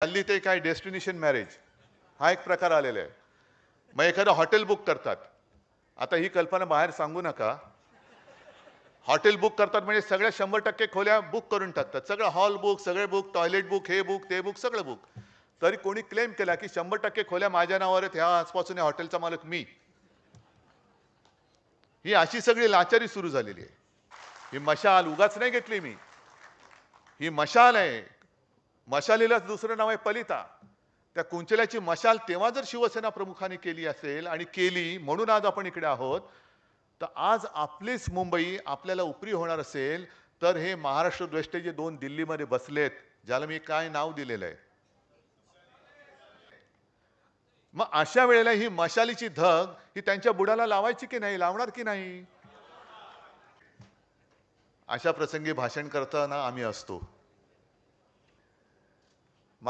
हल्ली ते काय डेस्टिनेशन मॅरेज हा एक प्रकार आलेला आहे. मग एखादं हॉटेल बुक करतात. आता ही कल्पना बाहेर सांगू नका. हॉटेल बुक करतात म्हणजे सगळ्या 100% खोल्या बुक करून टाकतात. सगळं हॉल बुक, सगळे बुक, टॉयलेट बुक, हे बुक, ते बुक, सगळं बुक. तरी कोणी क्लेम केला की 100% खोल्या माझ्या नावावर आहेत, ह्या आजपासून या हॉटेलचा मालक मी. ही अशी सगळी लाचारी सुरू झालेली आहे. ही मशाल उगाच नाही घेतली मी. ही मशाल आहे. मशालीलाच दुसरं नाव आहे पलिता. त्या कुंचल्याची मशाल तेव्हा जर शिवसेना प्रमुखांनी केली असेल आणि केली म्हणून आज आपण इकडे आहोत, तर आज आपलीच मुंबई आपल्याला उपरी होणार असेल, तर हे महाराष्ट्र द्वेष्टे जे 2 दिल्लीमध्ये बसलेत, ज्याला मी काय नाव दिलेलं आहे. मग अशा वेळेला ही मशालीची धग ही त्यांच्या बुडाला लावायची की नाही, लावणार की नाही? अशा प्रसंगी भाषण करताना आम्ही असतो.